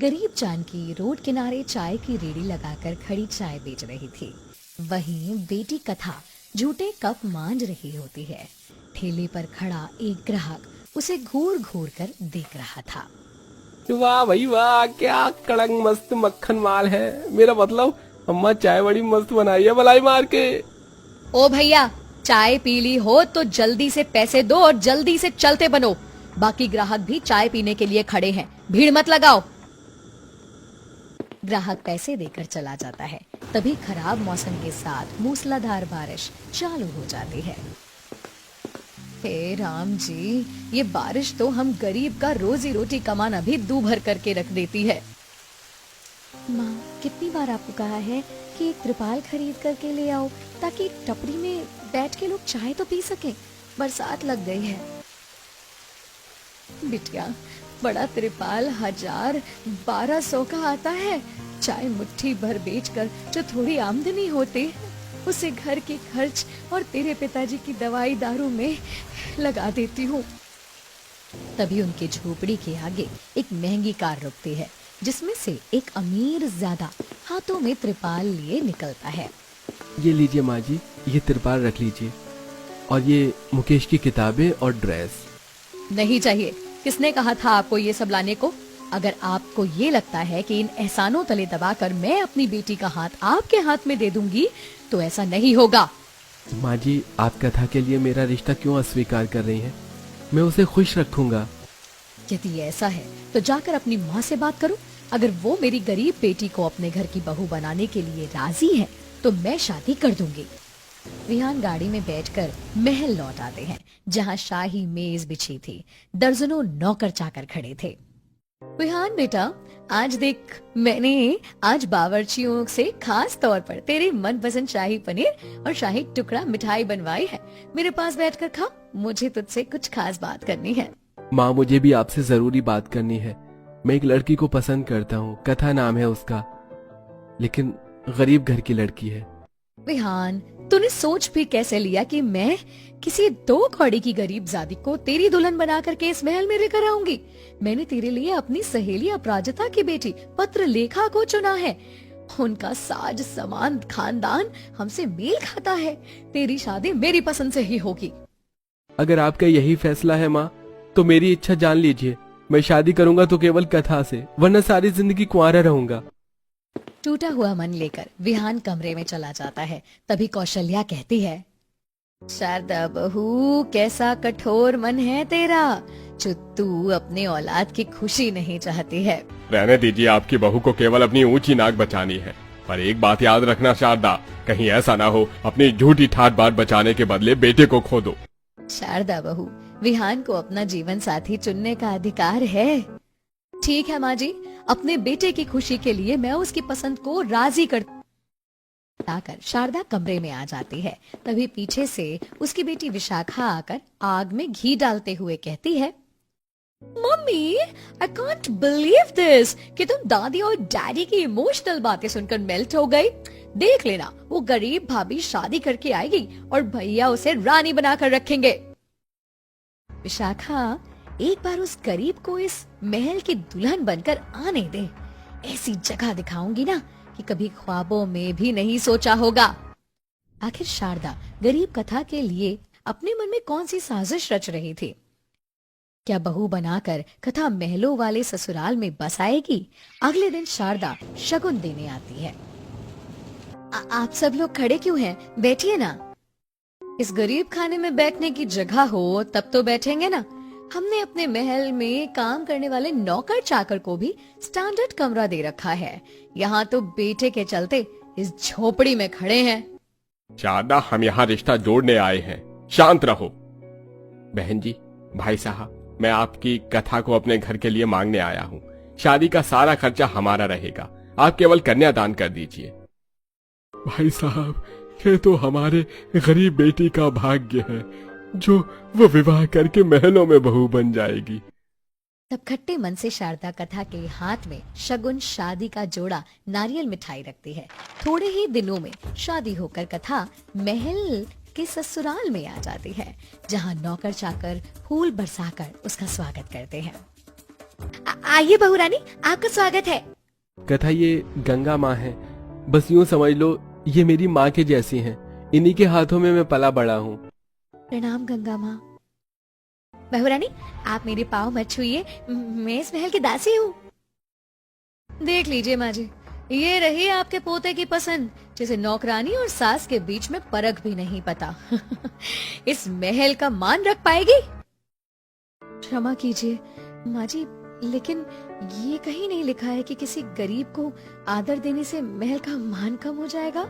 गरीब जानकी रोड किनारे चाय की रेडी लगाकर खड़ी चाय बेच रही थी। वहीं बेटी कथा झूठे कप मांज रही होती है। ठेले पर खड़ा एक ग्राहक उसे घूर घूर कर देख रहा था। वाह भाई वाह, क्या कड़क मस्त मक्खन माल है। मेरा मतलब अम्मा चाय बड़ी मस्त बनाई है मलाई मार के। ओ भैया, चाय पी ली हो तो जल्दी से पैसे दो और जल्दी से चलते बनो। बाकी ग्राहक भी चाय पीने के लिए खड़े हैं, भीड़ मत लगाओ। ग्राहक पैसे देकर चला जाता है। तभी खराब मौसम के साथ मूसलाधार बारिश चालू हो जाती है। हे राम जी, ये बारिश तो हम गरीब का रोजी रोटी कमाना भी दूभर करके रख देती है। माँ, कितनी बार आपको कहा है कि एक त्रिपाल खरीद करके ले आओ ताकि टपरी में बैठ के लोग चाय तो पी सकें। बरसात लग गई है। बिटिया, बड़ा त्रिपाल 1000-1200 का आता है। चाय मुट्ठी भर बेचकर जो थोड़ी आमदनी होती है उसे घर के खर्च और तेरे पिताजी की दवाई दारू में लगा देती हूँ। तभी उनकी झोपड़ी के आगे एक महंगी कार रुकती है, जिसमें से एक अमीर ज्यादा हाथों में त्रिपाल लिए निकलता है। ये लीजिए माँ जी, ये त्रिपाल रख लीजिए, और ये मुकेश की किताबें और ड्रेस। नहीं चाहिए। किसने कहा था आपको ये सब लाने को? अगर आपको ये लगता है कि इन एहसानों तले दबाकर मैं अपनी बेटी का हाथ आपके हाथ में दे दूंगी तो ऐसा नहीं होगा। माँ जी, आप कथा के लिए मेरा रिश्ता क्यों अस्वीकार कर रही हैं? मैं उसे खुश रखूंगा। यदि ऐसा है तो जाकर अपनी माँ से बात करो। अगर वो मेरी गरीब बेटी को अपने घर की बहू बनाने के लिए राजी है तो मैं शादी कर दूंगी। विहान गाड़ी में बैठकर महल लौट आते हैं, जहाँ शाही मेज बिछी थी। दर्जनों नौकर चाकर खड़े थे। विहान बेटा, आज देख, मैंने आज बावर्चियों से खास तौर पर तेरे मनपसंद शाही पनीर और शाही टुकड़ा मिठाई बनवाई है। मेरे पास बैठकर खा, मुझे तुझसे कुछ खास बात करनी है। माँ, मुझे भी आपसे जरूरी बात करनी है। मैं एक लड़की को पसंद करता हूँ, कथा नाम है उसका, लेकिन गरीब घर की लड़की है। विहान, तूने सोच भी कैसे लिया कि मैं किसी 2 कौड़ी की गरीब जादी को तेरी दुल्हन बना करके इस महल में लेकर आऊंगी? मैंने तेरे लिए अपनी सहेली अपराजिता की बेटी पत्रलेखा को चुना है। उनका साज समान खानदान हमसे मेल खाता है। तेरी शादी मेरी पसंद से ही होगी। अगर आपका यही फैसला है माँ, तो मेरी इच्छा जान लीजिए। मैं शादी करूंगा तो केवल कथा से, वरना सारी जिंदगी कुंवारा रहूंगा। टूटा हुआ मन लेकर विहान कमरे में चला जाता है। तभी कौशल्या कहती है, शारदा बहू, कैसा कठोर मन है तेरा, जो तू अपने औलाद की खुशी नहीं चाहती है। रहने दीजिए, आपकी बहू को केवल अपनी ऊंची नाक बचानी है। पर एक बात याद रखना शारदा, कहीं ऐसा ना हो अपनी झूठी ठाट बाट बचाने के बदले बेटे को खो दो। शारदा बहू, विहान को अपना जीवन साथी चुनने का अधिकार है। ठीक है माँ जी, अपने बेटे की खुशी के लिए मैं उसकी पसंद को राजी कर आकर शारदा कमरे में आ जाती है। तभी पीछे से उसकी बेटी विशाखा आकर आग में घी डालते हुए कहती है, mummy, I can't believe this कि तुम दादी और डैडी की इमोशनल बातें सुनकर मेल्ट हो गई। देख लेना, वो गरीब भाभी शादी करके आएगी और भैया उसे रानी बनाकर रखेंगे। विशाखा, एक बार उस गरीब को इस महल की दुल्हन बनकर आने दे। ऐसी जगह दिखाऊंगी ना कि कभी ख्वाबों में भी नहीं सोचा होगा। आखिर शारदा गरीब कथा के लिए अपने मन में कौन सी साजिश रच रही थी? क्या बहू बनाकर कथा महलों वाले ससुराल में बस आएगी? अगले दिन शारदा शगुन देने आती है। आप सब लोग खड़े क्यों हैं? बैठिए ना। इस गरीब खाने में बैठने की जगह हो तब तो बैठेंगे ना। हमने अपने महल में काम करने वाले नौकर चाकर को भी स्टैंडर्ड कमरा दे रखा है। यहाँ तो बेटे के चलते इस झोपड़ी में खड़े हैं। शारदा, हम यहाँ रिश्ता जोड़ने आए हैं, शांत रहो। बहन जी, भाई साहब, मैं आपकी कथा को अपने घर के लिए मांगने आया हूँ। शादी का सारा खर्चा हमारा रहेगा, आप केवल कन्यादान कर दीजिए। भाई साहब, ये तो हमारे गरीब बेटी का भाग्य है जो वो विवाह करके महलों में बहू बन जाएगी। तब खट्टे मन से शारदा कथा के हाथ में शगुन शादी का जोड़ा नारियल मिठाई रखती है। थोड़े ही दिनों में शादी होकर कथा महल के ससुराल में आ जाती है, जहाँ नौकर चाकर फूल बरसाकर उसका स्वागत करते हैं। आइए बहू रानी, आपका स्वागत है। कथा ये गंगा माँ है, बस यूं समझ लो ये मेरी माँ के जैसी हैं। इन्हीं के हाथों में मैं पला बड़ा हूँ। प्रणाम गंगा माँ। बहू रानी, आप मेरे पाँव मत छूइए, मैं इस महल की दासी हूँ। देख लीजिए माँ जी, ये रही आपके पोते की पसंद, जिसे नौकरानी और सास के बीच में परख भी नहीं पता। इस महल का मान रख पाएगी? क्षमा कीजिए माँ जी, लेकिन ये कहीं नहीं लिखा है कि किसी गरीब को आदर देने से महल का मान कम हो जाएगा।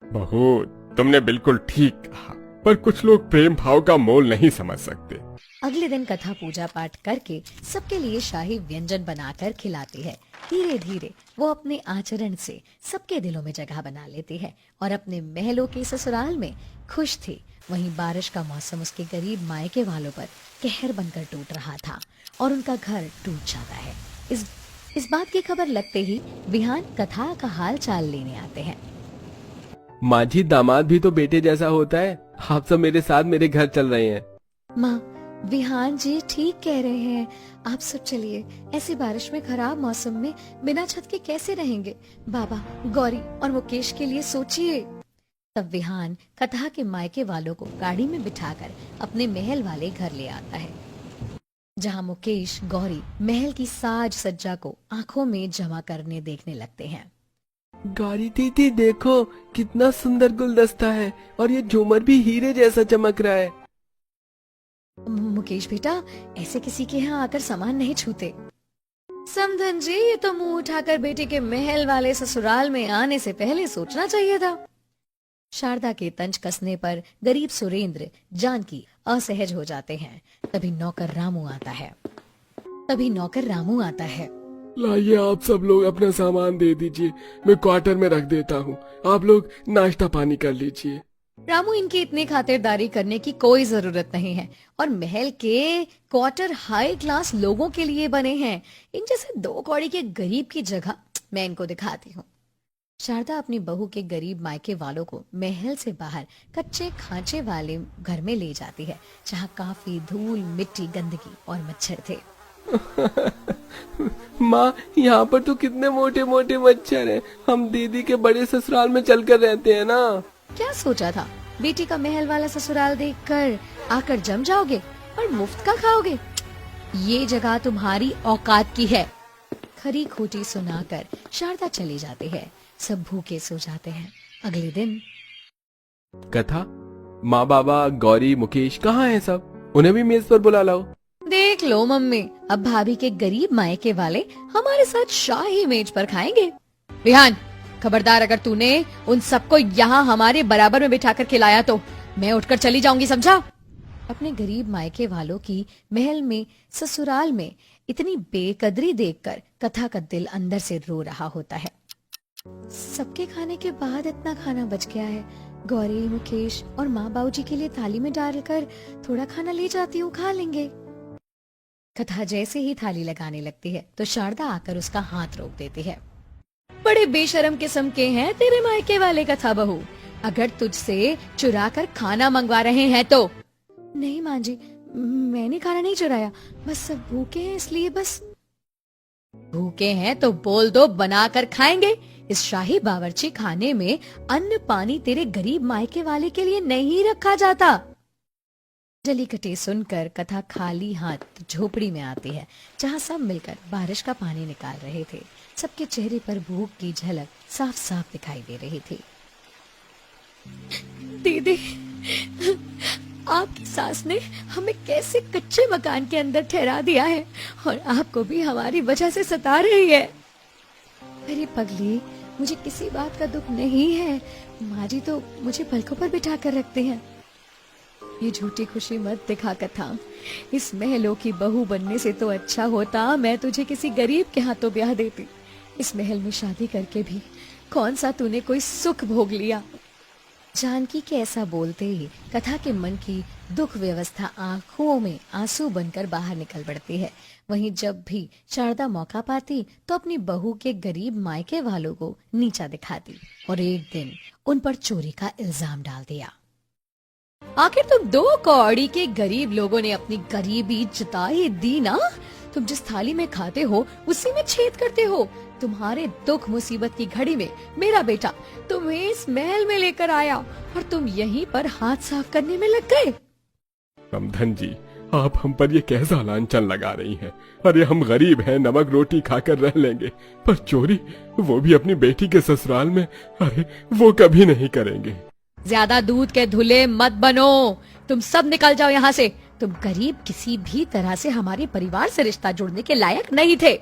बहू, तुमने बिल्कुल ठीक कहा, पर कुछ लोग प्रेम भाव का मोल नहीं समझ सकते। अगले दिन कथा पूजा पाठ करके सबके लिए शाही व्यंजन बनाकर खिलाती है। धीरे धीरे वो अपने आचरण से सबके दिलों में जगह बना लेती है और अपने महलों के ससुराल में खुश थी। वहीं बारिश का मौसम उसके गरीब मायके वालों पर कहर बनकर टूट रहा था और उनका घर टूट जाता है। इस बात की खबर लगते ही बिहान कथा का हाल चाल लेने आते हैं। माँ जी, दामाद भी तो बेटे जैसा होता है। आप सब मेरे साथ मेरे घर चल रहे हैं। माँ, विहान जी ठीक कह रहे हैं, आप सब चलिए। ऐसी बारिश में, खराब मौसम में बिना छत के कैसे रहेंगे? बाबा, गौरी और मुकेश के लिए सोचिए। तब विहान कथा के मायके वालों को गाड़ी में बिठाकर अपने महल वाले घर ले आता है, जहाँ मुकेश गौरी महल की साज सज्जा को आंखों में जमा करने देखने लगते हैं। गौरी दीदी देखो, कितना सुंदर गुलदस्ता है और ये झूमर भी हीरे जैसा चमक रहा है। मुकेश बेटा, ऐसे किसी के यहाँ आकर सामान नहीं छूते। समधन जी, ये तो मुंह उठाकर बेटे के महल वाले ससुराल में आने से पहले सोचना चाहिए था। शारदा के तंज कसने पर गरीब सुरेंद्र, जानकी असहज हो जाते हैं। तभी नौकर रामू आता है। लाइए, आप सब लोग अपना सामान दे दीजिए, मैं क्वार्टर में रख देता हूँ। आप लोग नाश्ता पानी कर लीजिए। रामू, इनकी इतनी खातिरदारी करने की कोई जरूरत नहीं है और महल के क्वार्टर हाई क्लास लोगों के लिए बने हैं। इन जैसे 2 कौड़ी के गरीब की जगह मैं इनको दिखाती हूँ। शारदा अपनी बहू के गरीब मायके वालों को महल से बाहर कच्चे खांचे वाले घर में ले जाती है, जहाँ काफी धूल, मिट्टी, गंदगी और मच्छर थे। माँ, यहाँ पर तो कितने मोटे मोटे मच्छर हैं। हम दीदी के बड़े ससुराल में चलकर रहते हैं ना। क्या सोचा था, बेटी का महल वाला ससुराल देखकर आकर जम जाओगे और मुफ्त का खाओगे? ये जगह तुम्हारी औकात की है। खरी खोटी सुनाकर शारदा चली जाती है। सब भूखे सो जाते हैं। अगले दिन कथा, माँ, बाबा, गौरी, मुकेश कहाँ हैं सब? उन्हें भी मेज पर बुला लाओ। देख लो मम्मी, अब भाभी के गरीब मायके वाले हमारे साथ शाही मेज पर खाएंगे। विहान, खबरदार, अगर तूने उन सबको यहाँ हमारे बराबर में बिठाकर खिलाया तो मैं उठकर चली जाऊंगी, समझा? अपने गरीब मायके वालों की महल में, ससुराल में इतनी बेकदरी देखकर कथा का दिल अंदर से रो रहा होता है। सबके खाने के बाद इतना खाना बच गया है। गौरी, मुकेश और माँ बाबूजी के लिए थाली में डालकर थोड़ा खाना ले जाती हूँ, खा लेंगे। कथा जैसे ही थाली लगाने लगती है तो शारदा आकर उसका हाथ रोक देती है। बड़े बेशरम किस्म के हैं तेरे मायके वाले कथा बहू, अगर तुझसे चुरा कर खाना मंगवा रहे हैं तो। नहीं माँ जी, मैंने खाना नहीं चुराया, बस सब भूखे हैं इसलिए। बस भूखे हैं तो बोल दो, बना कर खाएंगे। इस शाही बावर्ची खाने में अन्न पानी तेरे गरीब मायके वाले के लिए नहीं रखा जाता। जली कटे सुनकर कथा खाली हाथ झोपड़ी में आती है, जहाँ सब मिलकर बारिश का पानी निकाल रहे थे। सबके चेहरे पर भूख की झलक साफ साफ दिखाई दे रही थी। दीदी, आपकी सास ने हमें कैसे कच्चे मकान के अंदर ठहरा दिया है और आपको भी हमारी वजह से सता रही है। अरे पगली, मुझे किसी बात का दुख नहीं है। माँ जी तो मुझे पलकों पर बिठा कर रखते हैं। ये झूठी खुशी मत दिखा कथा। इस महलों की बहू बनने से तो अच्छा होता मैं तुझे किसी गरीब के हाथों ब्याह देती। इस महल में शादी करके भी कौन सा तूने कोई सुख भोग लिया। जानकी के ऐसा बोलते ही कथा के मन की दुख व्यवस्था आंखों में आंसू बनकर बाहर निकल पड़ती है। वहीं जब भी शारदा मौका पाती तो अपनी बहू के गरीब मायके वालों को नीचा दिखाती और एक दिन उन पर चोरी का इल्जाम डाल दिया। आखिर तुम 2 कौड़ी के गरीब लोगों ने अपनी गरीबी जता ही दी ना। तुम जिस थाली में खाते हो उसी में छेद करते हो। तुम्हारे दुख मुसीबत की घड़ी में मेरा बेटा तुम्हें इस महल में लेकर आया और तुम यहीं पर हाथ साफ करने में लग गए। समधन जी, आप हम पर ये कैसा लांछन लगा रही हैं? अरे हम गरीब हैं, नमक रोटी खाकर रह लेंगे, पर चोरी, वो भी अपनी बेटी के ससुराल में, अरे वो कभी नहीं करेंगे। ज्यादा दूध के धुले मत बनो, तुम सब निकल जाओ यहाँ से। तुम गरीब किसी भी तरह से हमारे परिवार से रिश्ता जोड़ने के लायक नहीं थे।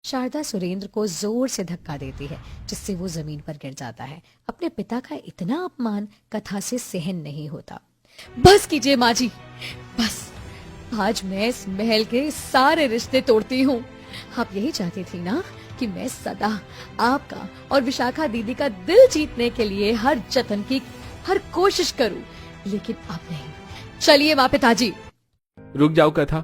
शारदा सुरेंद्र को जोर से धक्का देती है, जिससे वो जमीन पर गिर जाता है। अपने पिता का इतना अपमान कथा से सहन नहीं होता। बस कीजिए माँ जी, बस। आज मैं इस महल के सारे रिश्ते तोड़ती हूँ। आप यही चाहती थी ना कि मैं सदा आपका और विशाखा दीदी का दिल जीतने के लिए हर जतन की हर कोशिश करूं, लेकिन अब नहीं। चलिए माँ पिताजी। रुक जाओ कथा,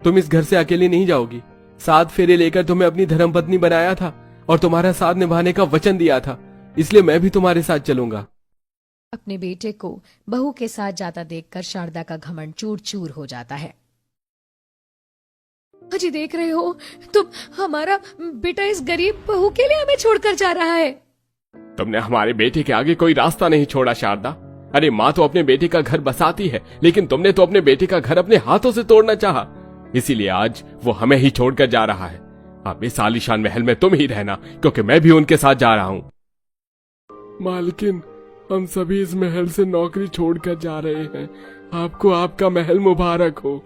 तुम इस घर से अकेली नहीं जाओगी। 7 फेरे लेकर तुम्हें अपनी धर्मपत्नी बनाया था और तुम्हारा साथ निभाने का वचन दिया था, इसलिए मैं भी तुम्हारे साथ चलूंगा। अपने बेटे को बहू के साथ जाता देखकर शारदा का घमंड चूर चूर हो जाता है। अजी देख रहे हो, तुम हमारा बेटा इस गरीब बहू के लिए हमें छोड़कर जा रहा है। तुमने हमारे बेटे के आगे कोई रास्ता नहीं छोड़ा शारदा। अरे माँ तो अपने बेटे का घर बसाती है, लेकिन तुमने तो अपने बेटे का घर अपने हाथों से तोड़ना चाहा। इसीलिए आज वो हमें ही छोड़कर जा रहा है। अब इस आलीशान महल में तुम ही रहना, क्योंकि मैं भी उनके साथ जा रहा हूँ। मालकिन, हम सभी इस महल से नौकरी छोड़कर जा रहे हैं। आपको आपका महल मुबारक हो।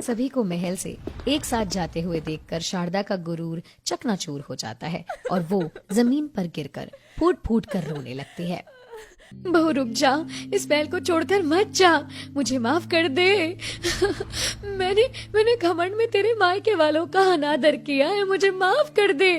सभी को महल से एक साथ जाते हुए देखकर शारदा का गुरूर चकनाचूर हो जाता है और वो जमीन पर गिरकर फूट फूट कर रोने लगती है। बहू रुक जा, इस महल को छोड़कर मत जा, मुझे माफ कर दे। मैंने घमंड में तेरे मायके वालों का अनादर किया है, मुझे माफ कर दे।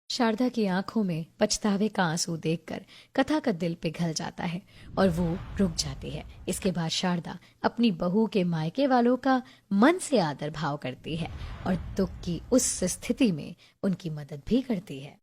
शारदा की आंखों में पछतावे का आंसू देखकर कथा का दिल पिघल जाता है और वो रुक जाती है। इसके बाद शारदा अपनी बहू के मायके वालों का मन से आदर भाव करती है और दुख की उस स्थिति में उनकी मदद भी करती है।